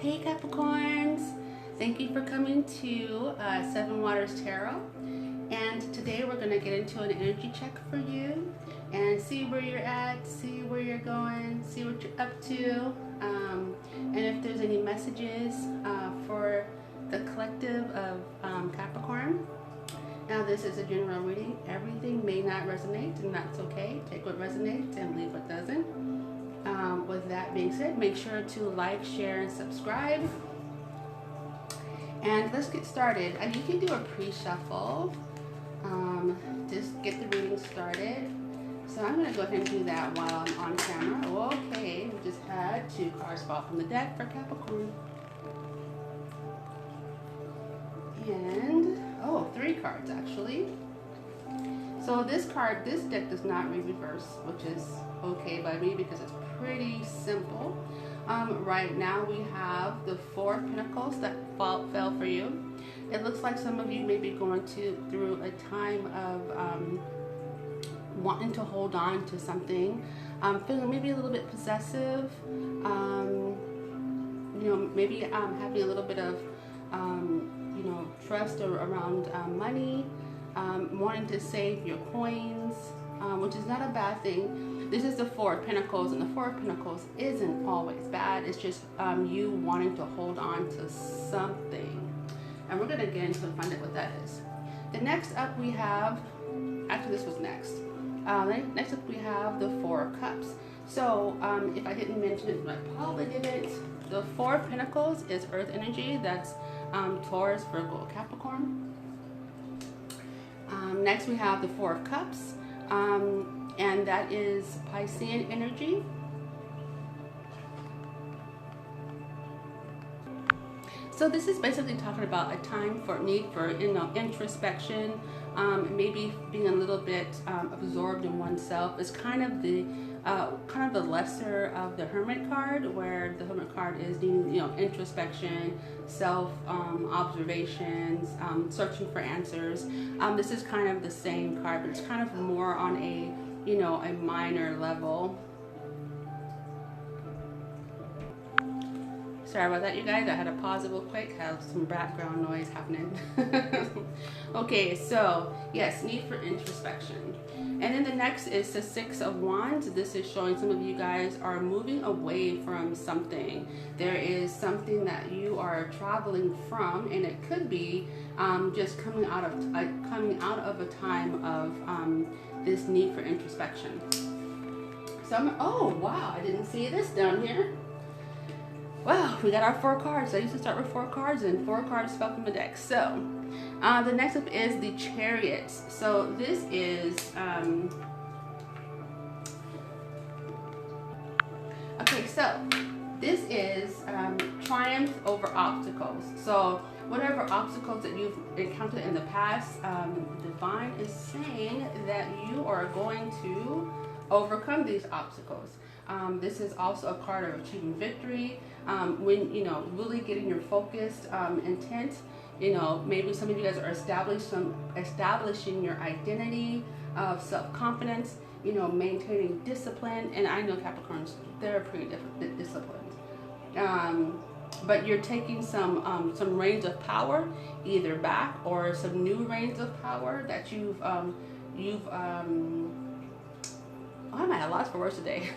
Hey Capricorns! Thank you for coming to Seven Waters Tarot. And today we're going to get into an energy check for you and see where you're at, see where you're going, see what you're up to, and if there's any messages for the collective of Capricorn. Now this is a general reading. Everything may not resonate, and that's okay. Take what resonates and leave what doesn't. With that being said, make sure to like, share, and subscribe. And let's get started. You can do a pre-shuffle. Just get the reading started. So I'm going to go ahead and do that while I'm on camera. Okay, we just had 2 cards fall from the deck for Capricorn. And, 3 cards actually. So this deck does not read reverse, which is okay by me because it's pretty simple. Right now we have the 4 of Pentacles that fell for you. It looks like some of you may be going through a time of wanting to hold on to something, feeling maybe a little bit possessive, maybe having a little bit of trust around money, wanting to save your coins, which is not a bad thing. This is the 4 of Pentacles, and the 4 of Pentacles isn't always bad. It's just you wanting to hold on to something. And we're going to get into and find out what that is. The next up we have, actually this was next. Next up we have the 4 of Cups. So if I didn't mention it, I probably didn't. The 4 of Pentacles is earth energy. That's Taurus, Virgo, Capricorn. Next we have the 4 of Cups. And that is Piscean energy. So this is basically talking about a time for need for introspection, maybe being a little bit absorbed in oneself. It's kind of the lesser of the Hermit card, where the Hermit card is needing introspection, self observations, searching for answers. This is kind of the same card, but it's kind of more on a a minor level. Sorry about that, you guys. I had to pause it real quick. Have some background noise happening. Okay, so yes, need for introspection. And then the next is the 6 of Wands. This is showing some of you guys are moving away from something. There is something that you are traveling from, and it could be just coming out of a time of this need for introspection. So oh wow, I didn't see this down here. Wow, we got our 4 cards. I used to start with 4 cards, and 4 cards fell from the deck. So the next up is the Chariot. So this is okay, so this is triumph over obstacles. So whatever obstacles that you've encountered in the past, Divine is saying that you are going to overcome these obstacles. This is also a card of achieving victory, when really getting your focused intent. Maybe some of you guys are establishing your identity of self-confidence, maintaining discipline. And I know Capricorns, they're pretty disciplined, but you're taking some reins of power either back, or some new reins of power that you've I'm at a loss for words today.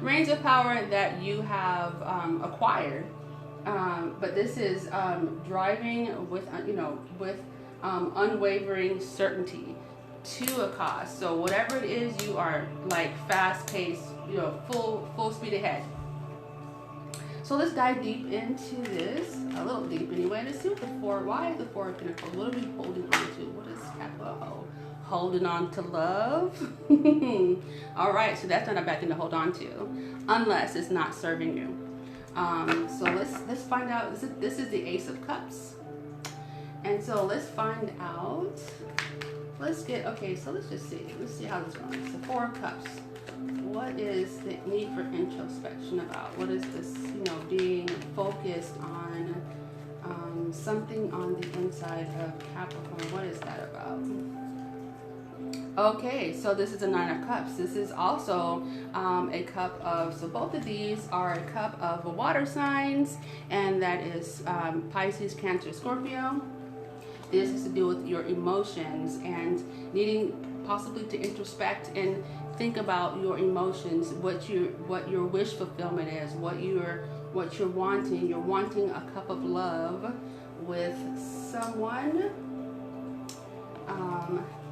Reins of power that you have acquired, but this is driving with unwavering certainty to a cause. So whatever it is, you are like fast-paced, full speed ahead. So let's dive deep into this, a little deep anyway. Let's see what the 4. Why is the 4 of Pentacles? What are we holding on to? What is capital? Holding on to love. All right, so that's not a bad thing to hold on to, unless it's not serving you. So let's find out. This is the Ace of Cups, and so let's find out. Okay, so let's just see. Let's see how this runs. The 4 of Cups. What is the need for introspection about? What is this? Being focused on something on the inside of Capricorn. What is that about? Okay, so this is a Nine of Cups. This is also a cup of, so both of these are a cup of water signs, and that is Pisces, Cancer, Scorpio. This has to do with your emotions and needing possibly to introspect and think about your emotions, what your wish fulfillment is, what you're wanting. You're wanting a cup of love with someone,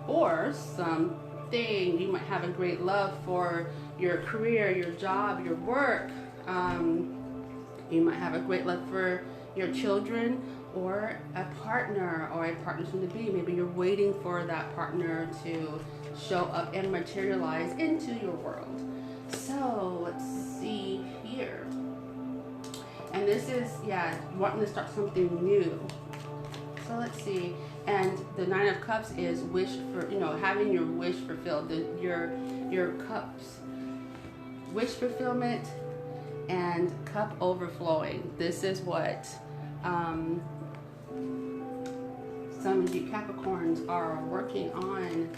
or something. You might have a great love for your career, your job, your work. You might have a great love for your children, or a partner, or a partner soon to be. Maybe you're waiting for that partner to show up and materialize into your world. So let's see here. And this is, yeah, wanting to start something new. So let's see. And the Nine of Cups is wish for, you know, having your wish fulfilled. Your cups, wish fulfillment and cup overflowing. This is what some of you Capricorns are working on.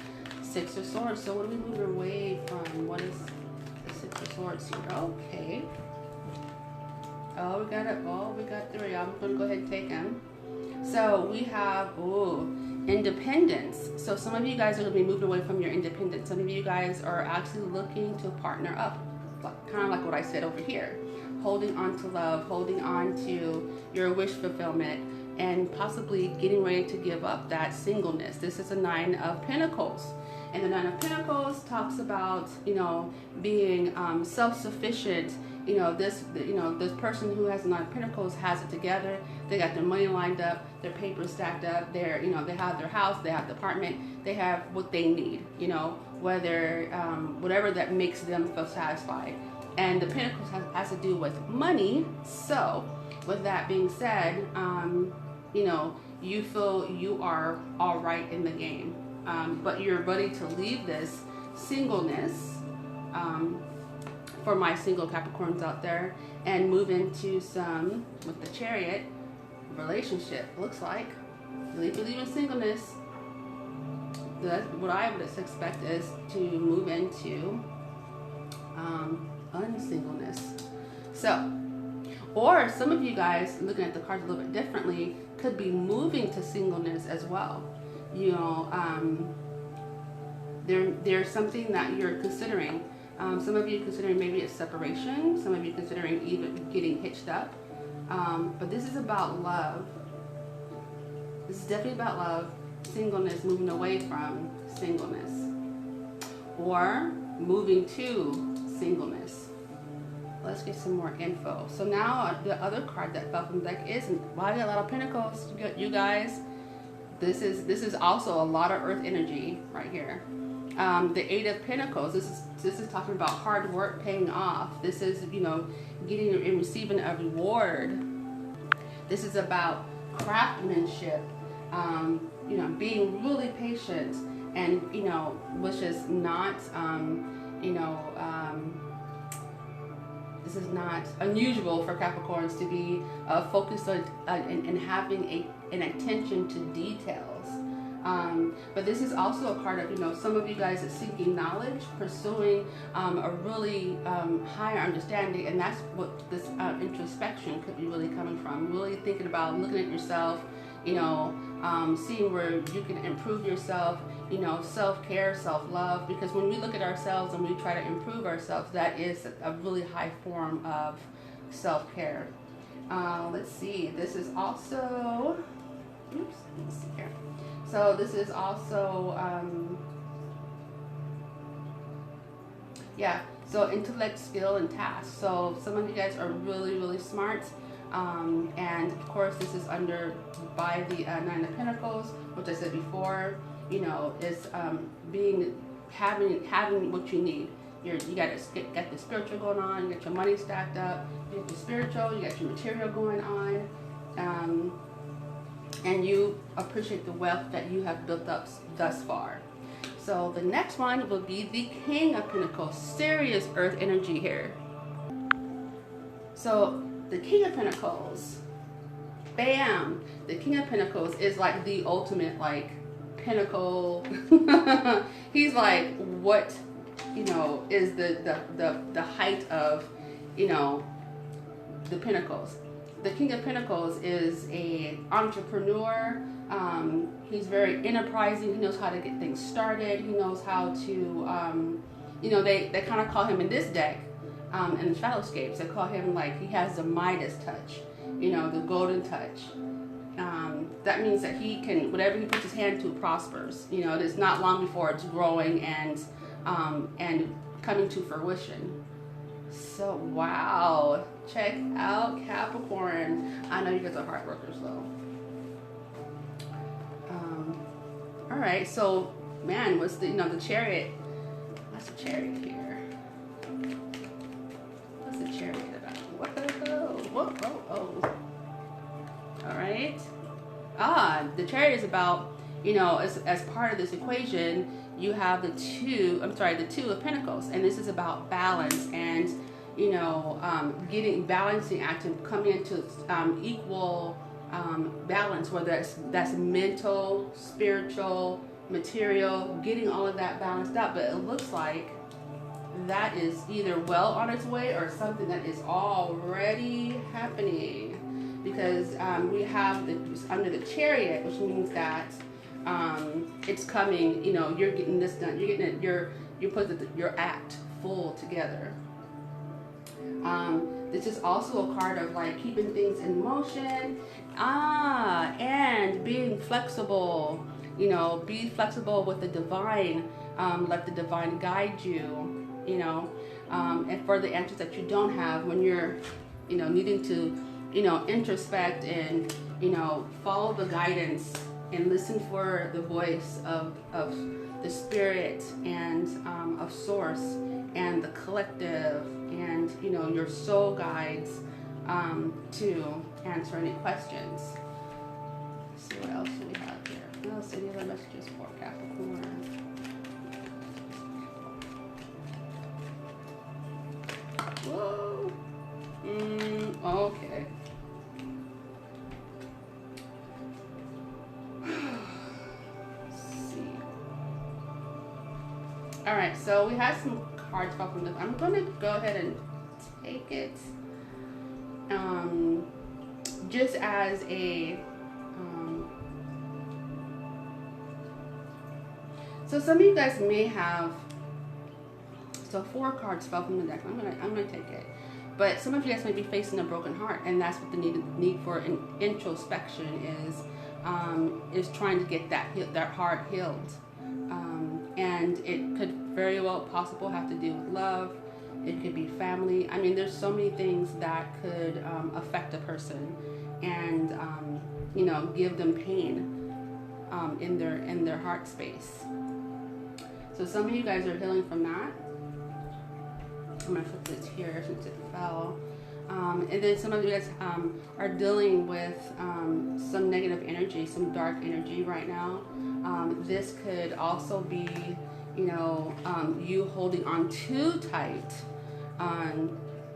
Six of Swords. So what do we move away from? What is the Six of Swords here? Okay. Oh, we got it. Oh, we got three. I'm going to go ahead and take them. So we have, independence. So some of you guys are going to be moved away from your independence. Some of you guys are actually looking to partner up. Kind of like what I said over here. Holding on to love, holding on to your wish fulfillment, and possibly getting ready to give up that singleness. This is a Nine of Pentacles. And the Nine of Pentacles talks about, you know, being self-sufficient. You know, this person who has the Nine of Pentacles has it together. They got their money lined up, their papers stacked up. They're, you know, they have their house, they have the apartment, they have what they need. You know, whether whatever that makes them feel satisfied. And the Pentacles has to do with money. So, with that being said, you know, you feel you are all right in the game. But you're ready to leave this singleness, for my single Capricorns out there, and move into some, with the Chariot, relationship. Looks like you believe in singleness. What I would expect is to move into unsingleness. So, or some of you guys, looking at the cards a little bit differently, could be moving to singleness as well. You know, there's something that you're considering. Some of you considering maybe a separation. Some of you considering even getting hitched up. But this is about love. This is definitely about love. Singleness, moving away from singleness, or moving to singleness. Let's get some more info. So now the other card that fell from the deck is, wow, I got a lot of Pentacles. You guys, this is also a lot of Earth energy right here. The Eight of Pentacles. This is talking about hard work paying off. This is, you know, getting and receiving a reward. This is about craftsmanship. You know, being really patient, and you know, which is not, you know, this is not unusual for Capricorns to be focused on and having an attention to details. But this is also a part of, you know, some of you guys are seeking knowledge, pursuing a really higher understanding, and that's what this introspection could be really coming from. Really thinking about looking at yourself, you know, seeing where you can improve yourself, you know, self-care, self-love, because when we look at ourselves and we try to improve ourselves, that is a really high form of self-care. Let's see, this is also, oops, let's see here. So this is also, yeah, so intellect, skill, and task. So some of you guys are really, really smart. And of course, this is under by the Nine of Pentacles, which I said before, you know, is having what you need. You got the spiritual going on, you got your money stacked up, you got your spiritual, you got your material going on, and you appreciate the wealth that you have built up thus far. So the next one will be the King of Pentacles. Serious Earth energy here. So the King of Pentacles, bam! The King of Pentacles is like the ultimate, like, pinnacle. He's like, what, you know, is the height of, you know, the pinnacles. The King of Pentacles is a entrepreneur. He's very enterprising. He knows how to get things started. He knows how to, you know, they kind of call him in this deck, in the Shadowscapes, they call him like he has the Midas touch, you know, the golden touch. That means that he can, whatever he puts his hand to prospers. You know, it's not long before it's growing and coming to fruition. So, wow. Check out Capricorn. I know you guys are hard workers though. All right, so man, what's the, you know, the Chariot? What's the Chariot here? What's the Chariot about? What the hell? Whoa, oh. All right. The Chariot is about, you know, as part of this equation, you have the Two of Pentacles, and this is about balance and, you know, balancing act and coming into equal balance, whether that's mental, spiritual, material, getting all of that balanced out. But it looks like that is either well on its way or something that is already happening, because we have under the Chariot, which means that it's coming. You know, you're getting this done. You're getting it. You're putting your act full together. This is also a card of like keeping things in motion, and being flexible. You know, be flexible with the divine. Let the divine guide you. You know, and for the answers that you don't have when you're, you know, needing to, you know, introspect and, you know, follow the guidance and listen for the voice of the spirit and of source and the collective and, you know, your soul guides to answer any questions. Let's see what else do we have here. Let's see any other messages for Capricorn. Whoa. Okay. Let's see. All right, so we have some cards from this. I'm going to go ahead and take it just as a so some of you guys may have, so 4 cards fell from the deck. I'm gonna take it. But some of you guys may be facing a broken heart, and that's what the need for an introspection is trying to get that heart healed. And it could very well possible have to do with love. It could be family. I mean, there's so many things that could affect a person and you know, give them pain in their heart space. So some of you guys are healing from that. I'm going to put this here since it fell. And then some of you guys are dealing with some negative energy, some dark energy right now. This could also be, you know, you holding on too tight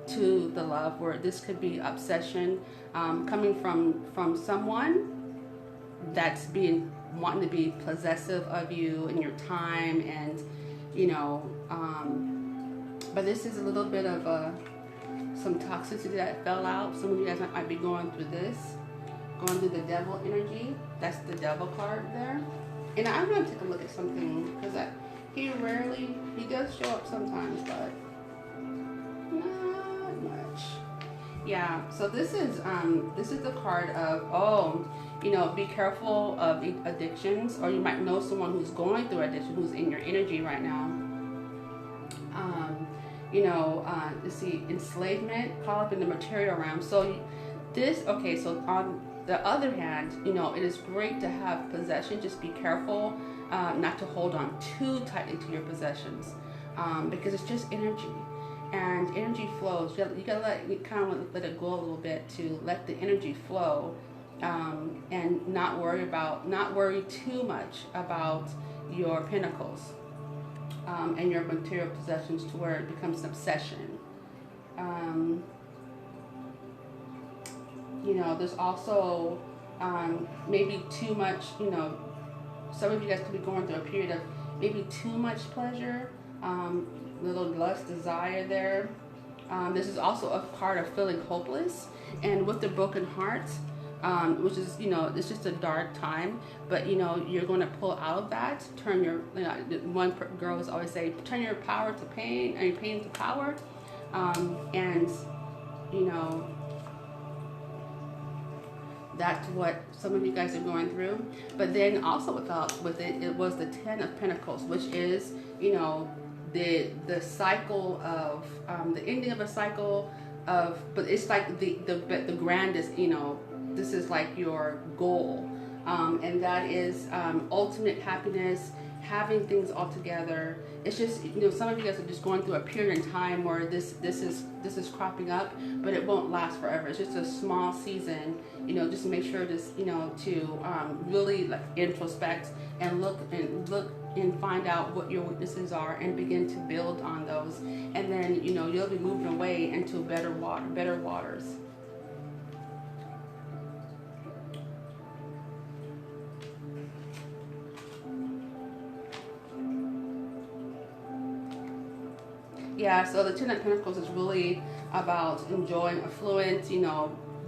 to the love, where this could be obsession coming from someone that's wanting to be possessive of you and your time, and, you know, but this is a little bit of some toxicity that fell out. Some of you guys might be going through this, going through the devil energy. That's the devil card there. And I'm going to take a look at something, because he does show up sometimes, but not much. Yeah, so this is the card of, you know, be careful of addictions, or you might know someone who's going through addiction, who's in your energy right now. You know, let's see, enslavement, caught up in the material realm. So so on the other hand, you know, it is great to have possession. Just be careful not to hold on too tightly to your possessions, because it's just energy, and energy flows. You gotta let it go a little bit to let the energy flow, and not worry too much about your pinnacles. And your material possessions, to where it becomes an obsession. You know, there's also maybe too much, you know, some of you guys could be going through a period of maybe too much pleasure, little lust, desire there. This is also a card of feeling hopeless, and with the broken heart, which is, it's just a dark time, but you're going to pull out of that. Turn your, one girl is always say, turn your power to pain, and your pain to power, and that's what some of you guys are going through. But then also with it was the 10 of Pentacles, which is the cycle of the ending of a cycle of, but it's like the grandest, this is like your goal, and that is ultimate happiness, having things all together. It's just, some of you guys are just going through a period in time where this is cropping up, but it won't last forever. It's just a small season. Just make sure to really like introspect and look and find out what your weaknesses are and begin to build on those, and then you'll be moving away into better waters. Yeah, so the 10 of Pentacles is really about enjoying affluence,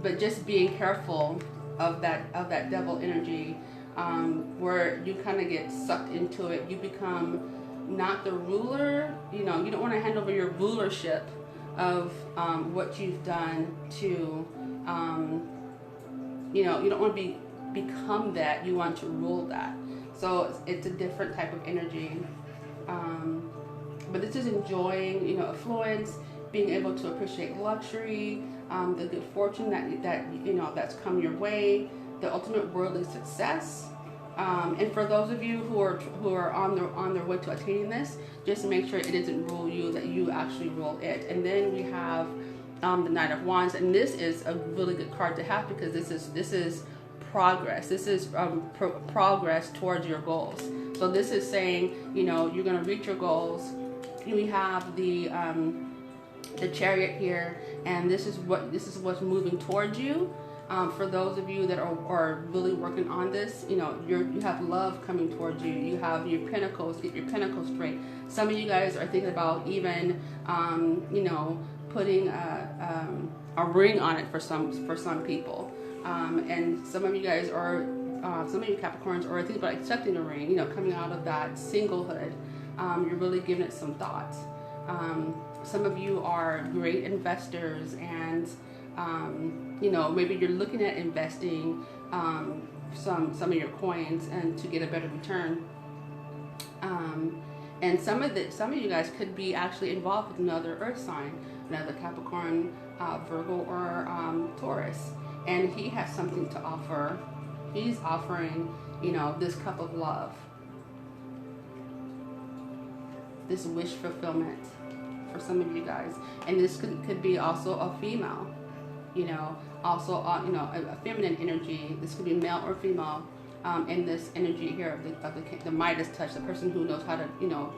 but just being careful of that devil energy, where you kind of get sucked into it. You become not the ruler. You don't want to hand over your rulership of what you've done to, you don't want to become that. You want to rule that. So it's a different type of energy. But this is enjoying, affluence, being able to appreciate luxury, the good fortune that's come your way, the ultimate worldly success. And for those of you who are on their way to attaining this, just make sure it doesn't rule you, that you actually rule it. And then we have the Knight of Wands, and this is a really good card to have because this is progress. This is progress towards your goals. So this is saying, you're going to reach your goals. We have the Chariot here, and this is what's moving towards you. For those of you that are really working on this, you have love coming towards you. You have your Pentacles, get your Pentacles straight. Some of you guys are thinking about even, putting a ring on it for some people. And some of you guys are, some of you Capricorns are thinking about accepting a ring, coming out of that singlehood. You're really giving it some thought. Some of you are great investors, and maybe you're looking at investing some of your coins and to get a better return. And some of you guys could be actually involved with another earth sign, another Capricorn, Virgo, or Taurus, and he has something to offer. He's offering, this cup of love, this wish fulfillment for some of you guys. And this could be also a female, also a feminine energy. This could be male or female, in this energy here of the Midas touch, the person who knows how to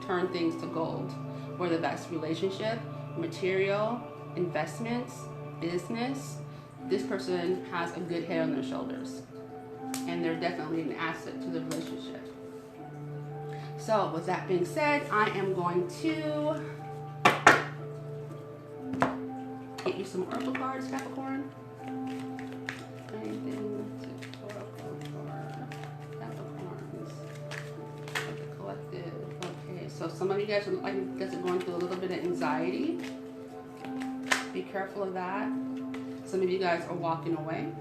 turn things to gold, whether that's relationship, material, investments, business. This person has a good head on their shoulders, and they're definitely an asset to the relationship. So with that being said, I am going to get you some oracle cards, Capricorn. Anything to oracle for Capricorns? The collective. Okay, so some of you guys are going through a little bit of anxiety. Be careful of that. Some of you guys are walking away.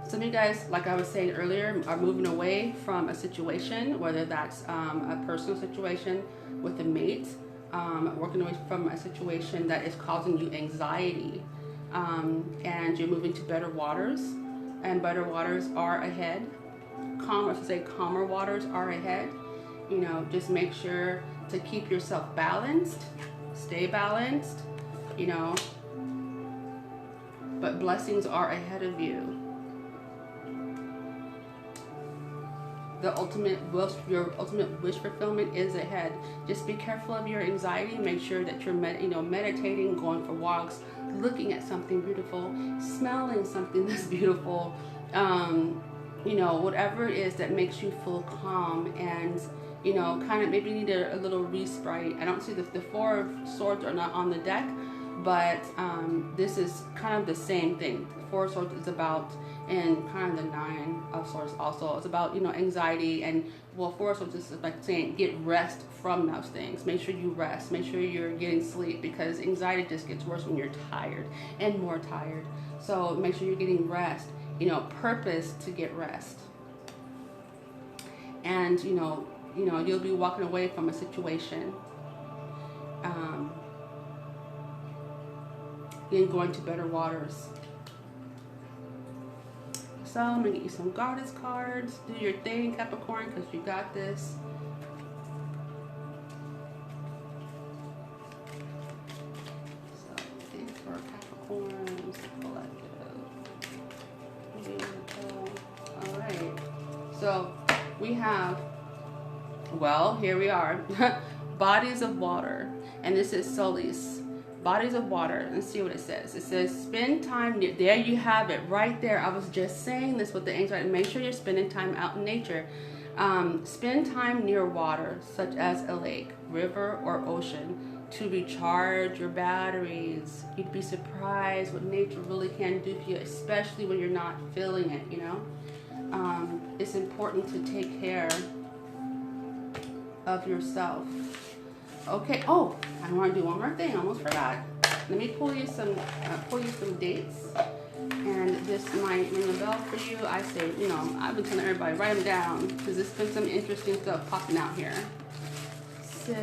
Some of you guys, like I was saying earlier, are moving away from a situation, whether that's a personal situation with a mate, working away from a situation that is causing you anxiety, and you're moving to better waters, and better waters are ahead. Calmer waters are ahead. Just make sure to keep yourself balanced, stay balanced, but blessings are ahead of you. Your ultimate wish fulfillment is ahead. Just be careful of your anxiety. Make sure that you're meditating, going for walks, looking at something beautiful, smelling something that's beautiful, you know, whatever it is that makes you feel calm and, you know, kind of maybe need a little respite. I don't see the Four of Swords are not on the deck, but this is kind of the same thing. The Four of Swords is about, and kind of the Nine of Swords also, it's about, you know, anxiety. And well, Four of Swords is like saying get rest from those things. Make sure you rest, make sure you're getting sleep, because anxiety just gets worse when you're tired and more tired. So make sure you're getting rest, you know, purpose to get rest. And you know, you'll be walking away from a situation, and going to better waters. So I'm gonna get you some goddess cards. Do your thing, Capricorn, because you got this. So things for Capricorns, collective. All right. So we have, well, here we are. Bodies of water, and this is Solis. Bodies of water. Let's see what it says. It says spend time near. There you have it, right there. I was just saying this with the anxiety. Make sure you're spending time out in nature. Spend time near water, such as a lake, river, or ocean, to recharge your batteries. You'd be surprised what nature really can do for you, especially when you're not feeling it. You know, it's important to take care of yourself. Okay. Oh, I want to do one more thing. I almost forgot. Let me pull you some dates, and this might ring a bell for you. I say, you know, I've been telling everybody write them down because there's been some interesting stuff popping out here. So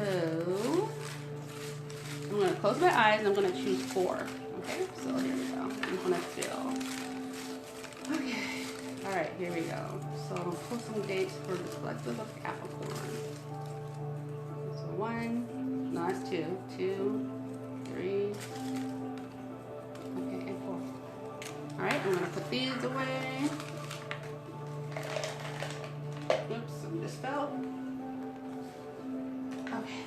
I'm going to close my eyes and I'm going to choose 4. Okay. So here we go. I'm going to feel. Okay. All right. Here we go. So I'm going to pull some dates for the collective of Capricorn. 1, no, that's 2, 2, 3, okay, and 4. All right, I'm gonna put these away. Oops, some just fell. Okay,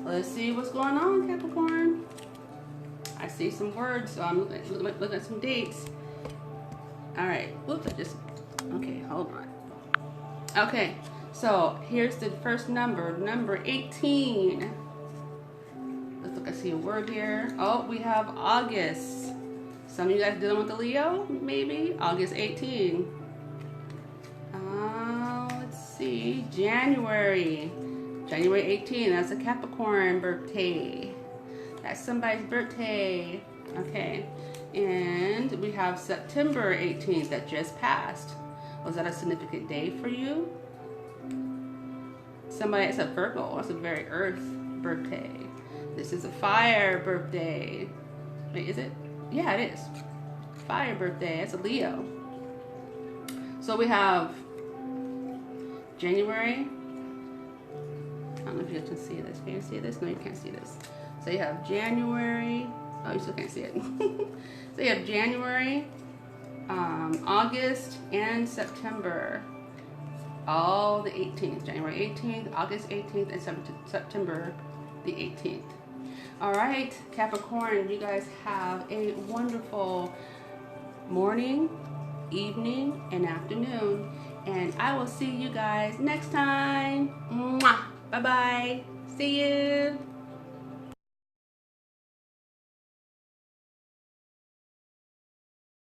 let's see what's going on, Capricorn. I see some words, so I'm looking at some dates. All right, whoops, okay, hold on. Okay. So here's the first number, number 18. Let's look, I see a word here. Oh, we have August. Some of you guys dealing with the Leo, maybe? August 18. Let's see, January 18, that's a Capricorn birthday. That's somebody's birthday. Okay, and we have September 18th that just passed. Was that a significant day for you? Somebody, it's a Virgo. That's a very earth birthday. This is a fire birthday. Wait, is it? Yeah, it is. Fire birthday. It's a Leo. So we have January. I don't know if you guys can see this. Can you see this? No, you can't see this. So you have January. Oh, you still can't see it. So you have January, August, and September. All the 18th, January 18th, August 18th, and September the 18th. All right, Capricorn, you guys have a wonderful morning, evening, and afternoon. And I will see you guys next time. Mwah! Bye-bye. See you.